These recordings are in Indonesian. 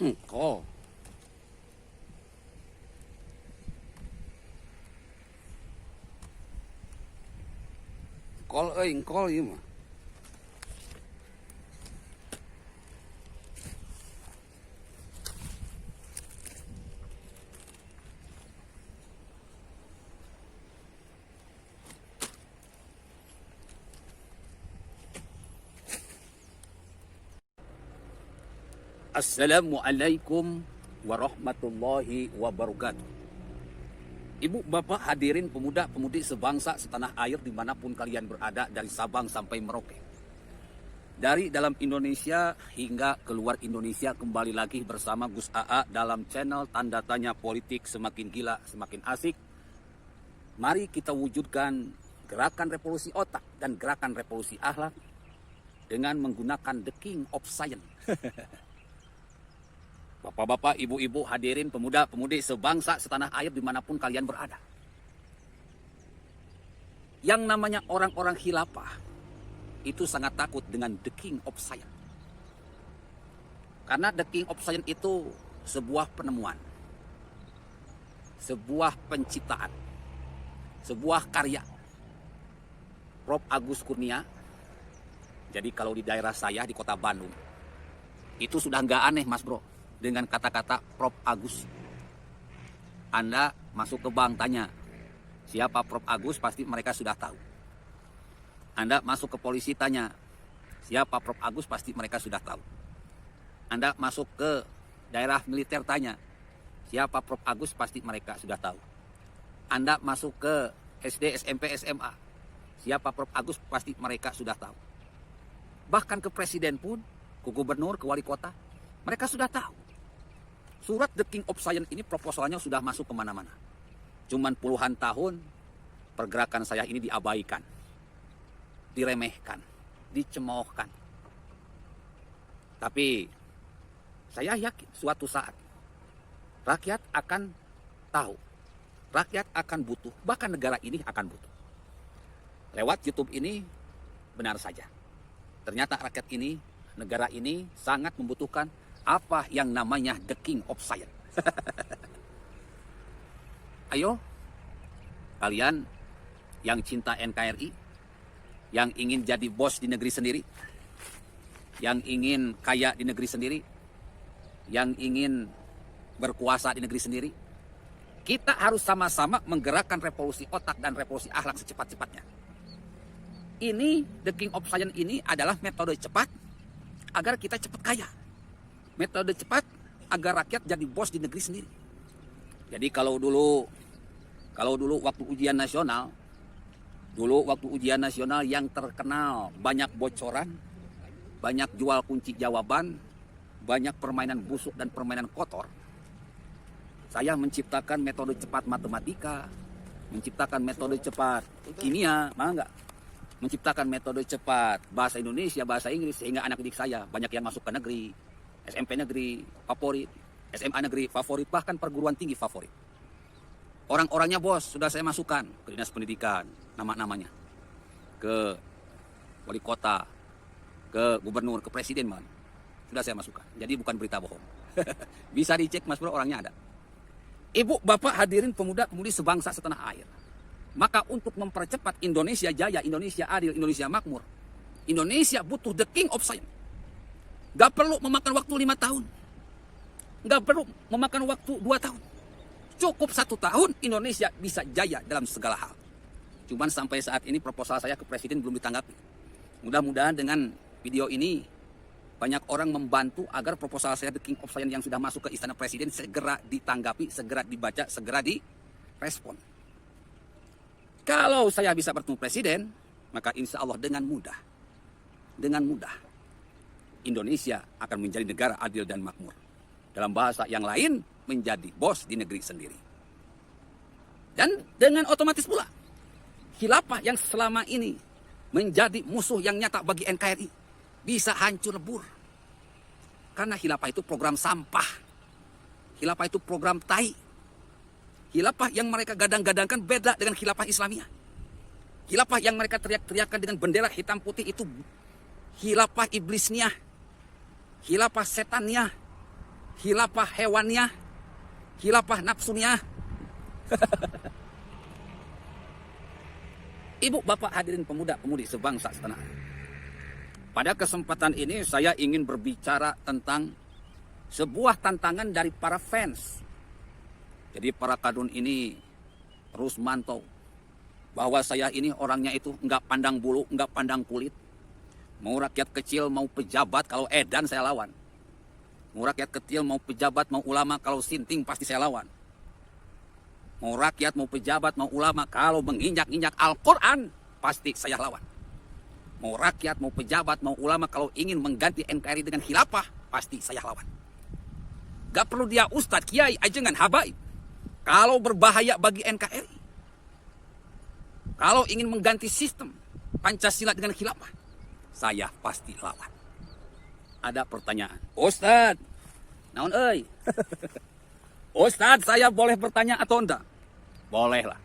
Engkol. Engkol engkol ieu mah. Assalamualaikum warahmatullahi wabarakatuh. Ibu, bapak, hadirin pemuda-pemudi sebangsa setanah air dimanapun kalian berada dari Sabang sampai Merauke. Dari dalam Indonesia hingga keluar Indonesia, kembali lagi bersama Gus AA dalam channel Tanda Tanya Politik Semakin Gila Semakin Asik. Mari kita wujudkan gerakan revolusi otak dan gerakan revolusi akhlak dengan menggunakan the king of science. Bapak-bapak, ibu-ibu, hadirin pemuda-pemudi sebangsa setanah air dimanapun kalian berada. Yang namanya orang-orang khilafah itu sangat takut dengan the king of science. Karena the king of science itu sebuah penemuan, sebuah penciptaan, sebuah karya Prof. Agus Kurnia. Jadi kalau di daerah saya di kota Bandung, itu sudah nggak aneh mas bro. Dengan kata-kata Prof. Agus. Anda masuk ke bank tanya, siapa Prof. Agus, pasti mereka sudah tahu. Anda masuk ke polisi tanya, siapa Prof. Agus, pasti mereka sudah tahu. Anda masuk ke daerah militer tanya, siapa Prof. Agus, pasti mereka sudah tahu. Anda masuk ke SD, SMP, SMA, siapa Prof. Agus, pasti mereka sudah tahu. Bahkan ke presiden pun, ke gubernur, ke wali kota, mereka sudah tahu. Surat The King of Science ini proposalnya sudah masuk kemana-mana. Cuman puluhan tahun pergerakan saya ini diabaikan, diremehkan, dicemoohkan. Tapi saya yakin suatu saat rakyat akan tahu, rakyat akan butuh, bahkan negara ini akan butuh. Lewat YouTube ini benar saja. Ternyata rakyat ini, negara ini sangat membutuhkan apa yang namanya the king of science. Ayo, kalian yang cinta NKRI, yang ingin jadi bos di negeri sendiri, yang ingin kaya di negeri sendiri, yang ingin berkuasa di negeri sendiri, kita harus sama-sama menggerakkan revolusi otak dan revolusi akhlak secepat-cepatnya. Ini the king of science ini adalah metode cepat agar kita cepat kaya. Metode cepat agar rakyat jadi bos di negeri sendiri. Jadi kalau dulu waktu ujian nasional, yang terkenal banyak bocoran, banyak jual kunci jawaban, banyak permainan busuk dan permainan kotor. Saya menciptakan metode cepat matematika, menciptakan metode cepat kimia, menciptakan metode cepat bahasa Indonesia, bahasa Inggris, sehingga anak didik saya banyak yang masuk ke negeri. SMP negeri favorit, SMA negeri favorit, bahkan perguruan tinggi favorit. Orang-orangnya bos sudah saya masukkan ke dinas pendidikan, nama-namanya, ke wali kota, ke gubernur, ke presiden, man. Sudah saya masukkan. Jadi bukan berita bohong. Bisa dicek mas bro, orangnya ada. Ibu, bapak, hadirin pemuda-pemudi sebangsa setanah air. Maka untuk mempercepat Indonesia jaya, Indonesia adil, Indonesia makmur, Indonesia butuh the king of science. Gak perlu memakan waktu 5 tahun. Gak perlu memakan waktu 2 tahun. Cukup 1 tahun Indonesia bisa jaya dalam segala hal. Cuman sampai saat ini proposal saya ke presiden belum ditanggapi. Mudah-mudahan dengan video ini banyak orang membantu agar proposal saya The King of Science yang sudah masuk ke istana presiden segera ditanggapi, segera dibaca, segera direspon. Kalau saya bisa bertemu presiden, maka insya Allah dengan mudah Indonesia akan menjadi negara adil dan makmur. Dalam bahasa yang lain, menjadi bos di negeri sendiri. Dan dengan otomatis pula, khilafah yang selama ini menjadi musuh yang nyata bagi NKRI bisa hancur lebur. Karena khilafah itu program sampah. Khilafah itu program tai. Khilafah yang mereka gadang-gadangkan beda dengan khilafah Islamiyah. Khilafah yang mereka teriak-teriakan dengan bendera hitam putih itu khilafah iblisnya, khilafah setannya, khilafah hewaniyah, khilafah nafsuniyah. Ibu, bapak, hadirin pemuda-pemudi sebangsa setanah air. Pada kesempatan ini saya ingin berbicara tentang sebuah tantangan dari para fans. Jadi para kadun ini terus mantau bahwa saya ini orangnya itu nggak pandang bulu, nggak pandang kulit. Mau rakyat kecil, mau pejabat, kalau edan saya lawan. Mau rakyat kecil, mau pejabat, mau ulama, kalau sinting pasti saya lawan. Mau rakyat, mau pejabat, mau ulama, kalau menginjak-injak Al-Quran, pasti saya lawan. Mau rakyat, mau pejabat, mau ulama, kalau ingin mengganti NKRI dengan khilafah, pasti saya lawan. Gak perlu dia ustadz, kiai, ajengan, habaib. Kalau berbahaya bagi NKRI. Kalau ingin mengganti sistem Pancasila dengan khilafah, saya pasti lawan. Ada pertanyaan. Ustadz, naon euy? Ustadz, saya boleh bertanya atau enggak? Boleh lah.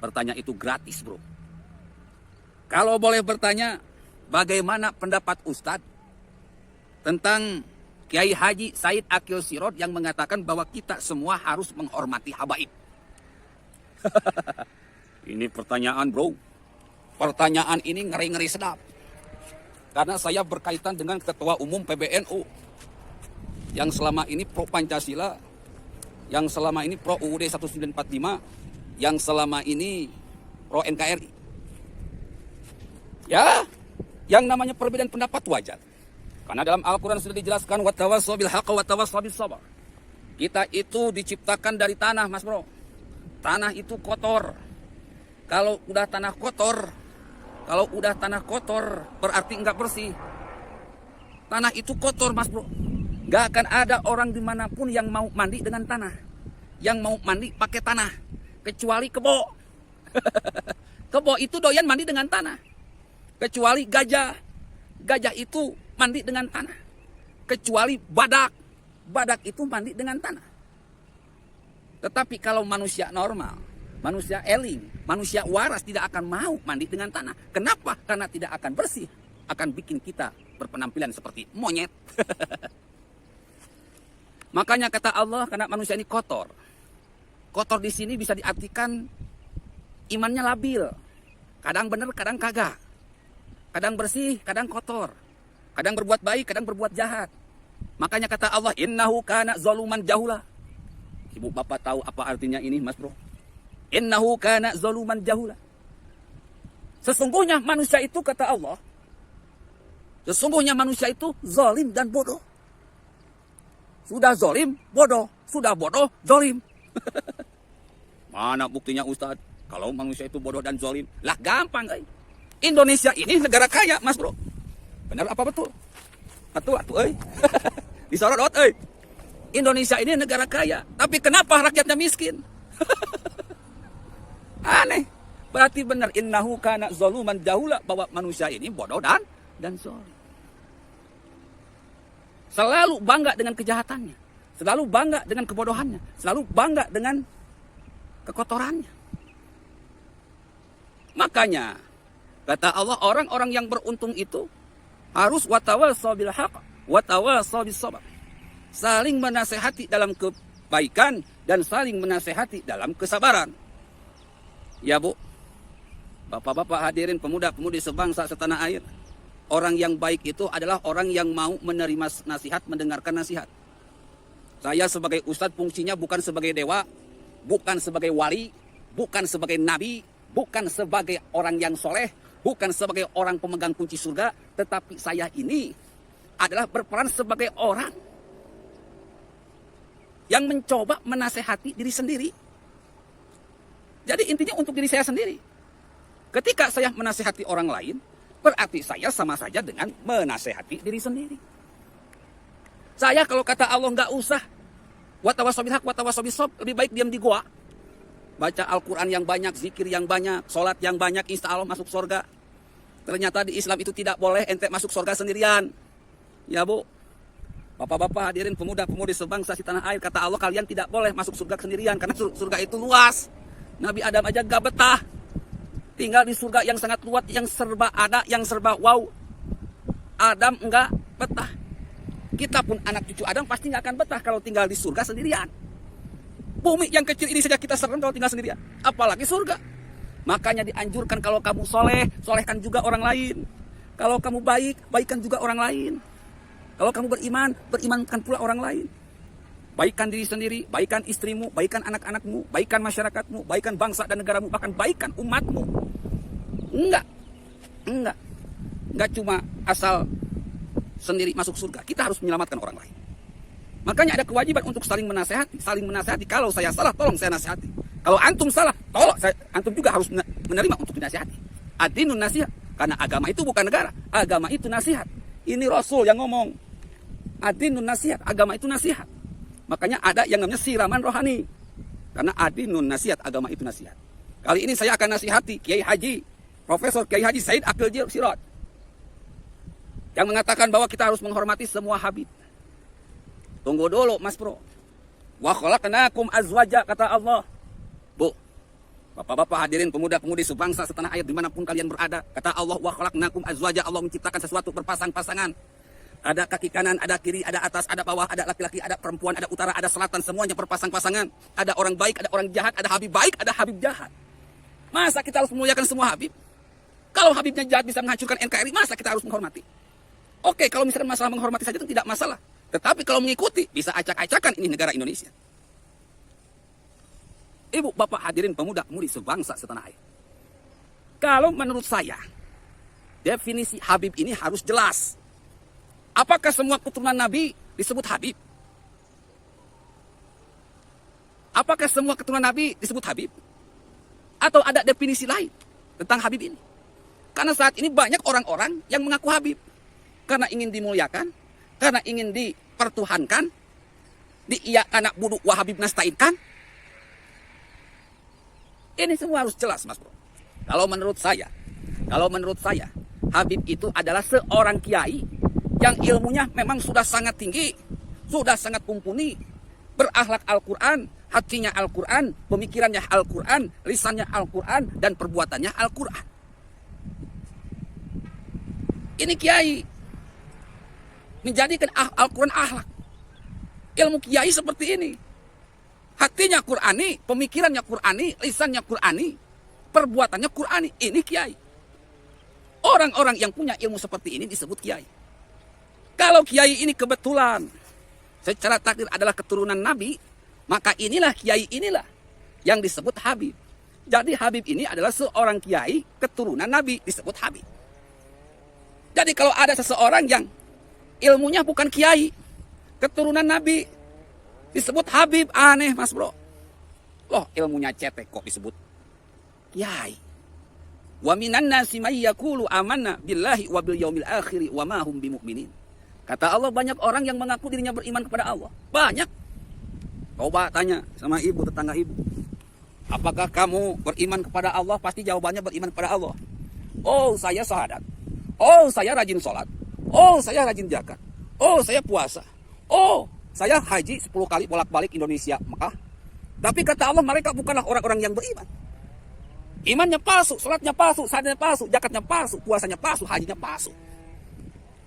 Bertanya itu gratis, bro. Kalau boleh bertanya, bagaimana pendapat Ustadz tentang Kiai Haji Said Akil Sirot yang mengatakan bahwa kita semua harus menghormati habaib? Ini pertanyaan, bro. Pertanyaan ini ngeri-ngeri sedap. Karena saya berkaitan dengan Ketua Umum PBNU yang selama ini pro Pancasila, yang selama ini pro UUD 1945, yang selama ini pro NKRI. Ya, yang namanya perbedaan pendapat wajar. Karena dalam Al-Quran sudah dijelaskan watawassaw bil haqq watawassaw bis sabr. Kita itu diciptakan dari tanah, Mas Bro. Tanah itu kotor. Kalau udah tanah kotor, berarti enggak bersih. Tanah itu kotor, Mas Bro. Enggak akan ada orang dimanapun yang mau mandi dengan tanah, yang mau mandi pakai tanah, kecuali kebo. Kebo itu doyan mandi dengan tanah. Kecuali gajah. Gajah itu mandi dengan tanah. Kecuali badak. Badak itu mandi dengan tanah. Tetapi kalau manusia normal, manusia eling, manusia waras tidak akan mau mandi dengan tanah. Kenapa? Karena tidak akan bersih. Akan bikin kita berpenampilan seperti monyet. Makanya kata Allah, karena manusia ini kotor. Kotor di sini bisa diartikan imannya labil. Kadang benar, kadang kagak. Kadang bersih, kadang kotor. Kadang berbuat baik, kadang berbuat jahat. Makanya kata Allah, innahu kana zaluman jahula. Ibu bapak tahu apa artinya ini, Mas Bro? Innahu kana zaluman jahula. Sesungguhnya manusia itu, kata Allah, sesungguhnya manusia itu zalim dan bodoh. Sudah zalim, bodoh. Sudah bodoh, zalim. Mana buktinya Ustadz? Kalau manusia itu bodoh dan zalim, lah gampang, guys. Indonesia ini negara kaya, Mas Bro. Benar apa betul? Atuh, disorot, Indonesia ini negara kaya, tapi kenapa rakyatnya miskin? Aneh. Berarti benar, innahu kana zaluman jahula, bahwa manusia ini bodoh dan zalim. Selalu bangga dengan kejahatannya, selalu bangga dengan kebodohannya, selalu bangga dengan kekotorannya. Makanya kata Allah, orang-orang yang beruntung itu harus watawassaw bil haqq watawassaw bis sabr. Saling menasehati dalam kebaikan dan saling menasehati dalam kesabaran. Ya, Bu. Bapak-bapak, hadirin pemuda-pemudi sebangsa setanah air. Orang yang baik itu adalah orang yang mau menerima nasihat, mendengarkan nasihat. Saya sebagai ustadz fungsinya bukan sebagai dewa, bukan sebagai wali, bukan sebagai nabi, bukan sebagai orang yang soleh, bukan sebagai orang pemegang kunci surga, tetapi saya ini adalah berperan sebagai orang yang mencoba menasehati diri sendiri. Jadi intinya untuk diri saya sendiri. Ketika saya menasehati orang lain, berarti saya sama saja dengan menasehati diri sendiri. Saya kalau kata Allah nggak usah watawassaw bil haqq watawassaw bis sabr, lebih baik diam di gua. Baca Al-Quran yang banyak, zikir yang banyak, sholat yang banyak, insya Allah masuk surga. Ternyata di Islam itu tidak boleh ente masuk surga sendirian. Ya, Bu. Bapak-bapak, hadirin pemuda-pemudi sebangsa di tanah air, kata Allah, kalian tidak boleh masuk surga sendirian, karena surga itu luas. Nabi Adam aja gak betah tinggal di surga yang sangat luas, yang serba ada, yang serba wow. Adam enggak betah. Kita pun anak cucu Adam pasti nggak akan betah kalau tinggal di surga sendirian. Bumi yang kecil ini saja kita serem kalau tinggal sendirian, apalagi surga. Makanya dianjurkan kalau kamu soleh, solehkan juga orang lain. Kalau kamu baik, baikkan juga orang lain. Kalau kamu beriman, berimankan pula orang lain. Baikkan diri sendiri, baikkan istrimu, baikkan anak-anakmu, baikkan masyarakatmu, baikkan bangsa dan negaramu, bahkan baikkan umatmu. Enggak cuma asal sendiri masuk surga. Kita harus menyelamatkan orang lain. Makanya ada kewajiban untuk saling menasehati. Kalau saya salah, tolong saya nasihati. Kalau antum salah, tolong antum juga harus menerima untuk dinasihati. Ad-dinun nasihat. Karena agama itu bukan negara, agama itu nasihat. Ini Rasul yang ngomong. Ad-dinun nasihat, agama itu nasihat. Makanya ada yang namanya siraman rohani. Karena ad-dinun nasihat, agama itu nasihat. Kali ini saya akan nasihati Kiai Haji, Profesor Kiai Haji Said Akil Siraj, yang mengatakan bahwa kita harus menghormati semua habib. Tunggu dulu Mas Bro. Wa khalaqnakum azwaja, kata Allah. Bu, bapak-bapak hadirin pemuda-pemudi sebangsa setanah air dimanapun kalian berada, kata Allah, wa khalaqnakum azwaja, Allah menciptakan sesuatu berpasang-pasangan. Ada kaki kanan, ada kiri, ada atas, ada bawah, ada laki-laki, ada perempuan, ada utara, ada selatan, semuanya berpasang-pasangan. Ada orang baik, ada orang jahat, ada habib baik, ada habib jahat. Masa kita harus memuliakan semua habib? Kalau habibnya jahat bisa menghancurkan NKRI, masa kita harus menghormati? Oke, kalau misalnya masalah menghormati saja itu tidak masalah. Tetapi kalau mengikuti, bisa acak-acakan ini negara Indonesia. Ibu, bapak hadirin pemuda-pemudi sebangsa setanah air. Kalau menurut saya, definisi habib ini harus jelas. Apakah semua keturunan Nabi disebut habib? Apakah semua keturunan Nabi disebut habib? Atau ada definisi lain tentang habib ini? Karena saat ini banyak orang-orang yang mengaku habib. Karena ingin dimuliakan, karena ingin dipertuhankan, anak buduk wahabib nastainkan. Ini semua harus jelas, Mas Bro. Kalau menurut saya, habib itu adalah seorang kiai yang ilmunya memang sudah sangat tinggi, sudah sangat mumpuni, berakhlak Al-Quran, hatinya Al-Quran, pemikirannya Al-Quran, lisannya Al-Quran, dan perbuatannya Al-Quran. Ini kiai menjadikan Al-Quran akhlak. Ilmu kiai seperti ini. Hatinya Qurani, pemikirannya Qurani, lisannya Qurani, perbuatannya Qurani. Ini kiai. Orang-orang yang punya ilmu seperti ini disebut kiai. Kalau kiai ini kebetulan secara takdir adalah keturunan Nabi, maka inilah kiai inilah yang disebut habib. Jadi habib ini adalah seorang kiai keturunan Nabi, disebut habib. Jadi kalau ada seseorang yang ilmunya bukan kiai, keturunan Nabi, disebut habib, aneh Mas Bro. Loh, ilmunya cetek kok disebut kiai. Wa minan nasi may yaqulu amanna billahi wa bil yaumil akhir wa ma hum bimumin. Kata Allah, banyak orang yang mengaku dirinya beriman kepada Allah. Banyak. Coba tanya sama ibu, tetangga ibu. Apakah kamu beriman kepada Allah? Pasti jawabannya beriman kepada Allah. Oh, saya syahadat. Oh, saya rajin sholat. Oh, saya rajin zakat. Oh, saya puasa. Oh, saya haji 10 kali bolak-balik Indonesia, Mekah. Tapi kata Allah, mereka bukanlah orang-orang yang beriman. Imannya palsu, sholatnya palsu, sadanya palsu, zakatnya palsu, puasanya palsu, hajinya palsu.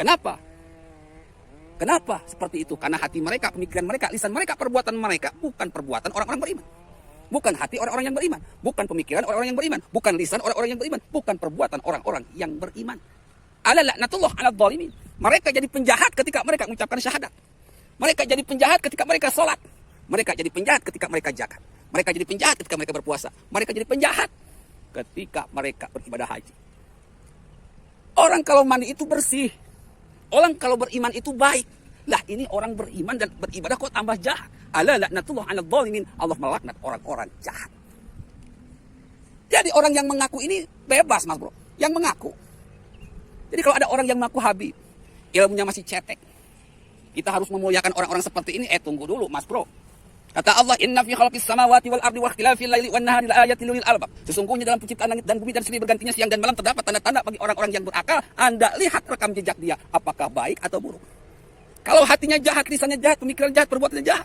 Kenapa? Kenapa seperti itu? Karena hati mereka, pemikiran mereka, lisan mereka, perbuatan mereka bukan perbuatan orang-orang beriman. Bukan hati orang-orang yang beriman. Bukan pemikiran orang-orang yang beriman. Bukan lisan orang-orang yang beriman. Bukan perbuatan orang-orang yang beriman. Ala laknatullah ala dzalimin. Mereka jadi penjahat ketika mereka mengucapkan syahadat. Mereka jadi penjahat ketika mereka sholat. Mereka jadi penjahat ketika mereka zakat. Mereka jadi penjahat ketika mereka berpuasa. Mereka jadi penjahat ketika mereka beribadah haji. Orang kalau mandi itu bersih. Orang kalau beriman itu baik. Lah ini orang beriman dan beribadah kok tambah jahat. Ala laknatullah ala dzalimin. Allah melaknat orang-orang jahat. Jadi orang yang mengaku ini bebas, Mas Bro. Yang mengaku. Jadi kalau ada orang yang mengaku habib, ilmunya masih cetek, kita harus memuliakan orang-orang seperti ini. Tunggu dulu, Mas Bro. Kata Allah, inna fi khalqis samawati wal ardi wa ikhtilafil laili wan nahari laayatin lil albab. Sesungguhnya dalam penciptaan langit dan bumi dan silih bergantinya siang dan malam terdapat tanda-tanda bagi orang-orang yang berakal. Anda lihat rekam jejak dia, apakah baik atau buruk. Kalau hatinya jahat, lisannya jahat, pemikiran jahat, perbuatannya jahat,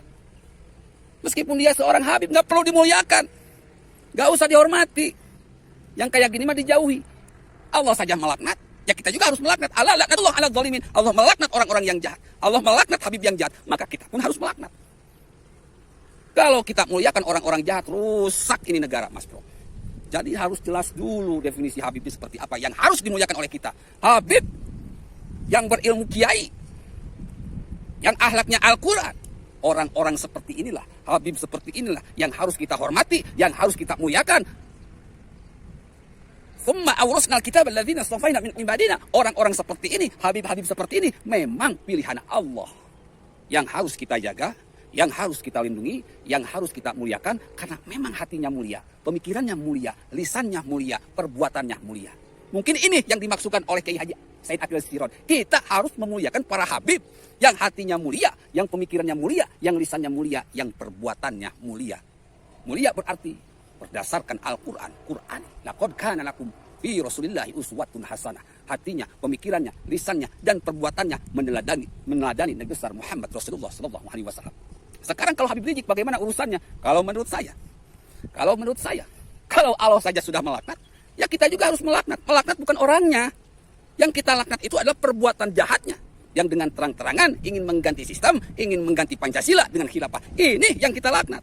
meskipun dia seorang habib, nggak perlu dimuliakan, nggak usah dihormati. Yang kayak gini mah dijauhi. Allah saja melaknat, ya kita juga harus melaknat. Ala laknatullah ala zalimin. Allah melaknat orang-orang yang jahat. Allah melaknat Habib yang jahat, maka kita pun harus melaknat. Kalau kita muliakan orang-orang jahat, rusak ini negara, Mas Bro. Jadi harus jelas dulu definisi Habib itu seperti apa yang harus dimuliakan oleh kita. Habib yang berilmu kiai, yang akhlaknya Al-Quran. Orang-orang seperti inilah, Habib seperti inilah yang harus kita hormati, yang harus kita muliakan. Tsumma awrasnal kitaba alladzina istafaina min ibadina. Orang-orang seperti ini, Habib-habib seperti ini memang pilihan Allah yang harus kita jaga, yang harus kita lindungi, yang harus kita muliakan, karena memang hatinya mulia, pemikirannya mulia, lisannya mulia, perbuatannya mulia. Mungkin ini yang dimaksudkan oleh Kiai Haji Said Akil Siron. Kita harus memuliakan para Habib yang hatinya mulia, yang pemikirannya mulia, yang lisannya mulia, yang perbuatannya mulia. Mulia berarti berdasarkan Al-Quran. Quran. Laqad kana lakum fi Rasulillahi uswatun hasanah. Hatinya, pemikirannya, lisannya, dan perbuatannya meneladani Nabi besar Muhammad Rasulullah Sallallahu Alaihi Wasallam. Sekarang kalau Habib Rizik bagaimana urusannya? Kalau menurut saya, kalau Allah saja sudah melaknat, ya kita juga harus melaknat. Melaknat bukan orangnya. Yang kita laknat itu adalah perbuatan jahatnya. Yang dengan terang-terangan ingin mengganti sistem, ingin mengganti Pancasila dengan khilafah. Ini yang kita laknat.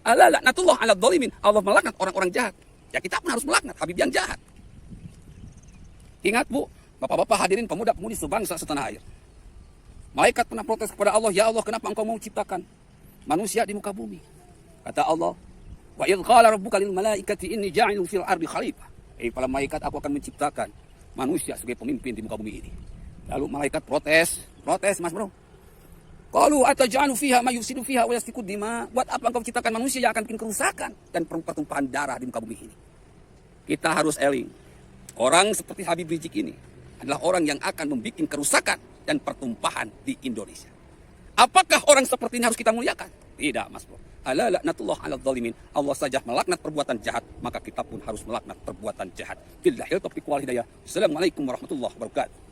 Ala laknatullah ala zalimin. Allah melaknat orang-orang jahat. Ya kita pun harus melaknat Habib yang jahat. Ingat Bu, bapak-bapak hadirin pemuda-pemudi sebangsa setanah air. Malaikat pernah protes kepada Allah, ya Allah kenapa engkau mau ciptakan manusia di muka bumi? Kata Allah, wa idh qala rabbuka lil malaikati inni ja'ilun fil ardi khalifah. Para malaikat, aku akan menciptakan manusia sebagai pemimpin di muka bumi ini. Lalu malaikat protes Mas Bro. Qalu ataj'alu fiha ma yufsidu fiha wa yasfiku dima. Buat apa engkau ciptakan manusia yang akan bikin kerusakan dan pertumpahan darah di muka bumi ini? Kita harus eling. Orang seperti Habib Rizik ini adalah orang yang akan membuat kerusakan dan pertumpahan di Indonesia. Apakah orang seperti ini harus kita muliakan? Tidak, Mas Bro. Ala laknatullah ala zalimin. Allah saja melaknat perbuatan jahat, maka kita pun harus melaknat perbuatan jahat. Billahil taufiq wal hidayah. Assalamualaikum warahmatullahi wabarakatuh.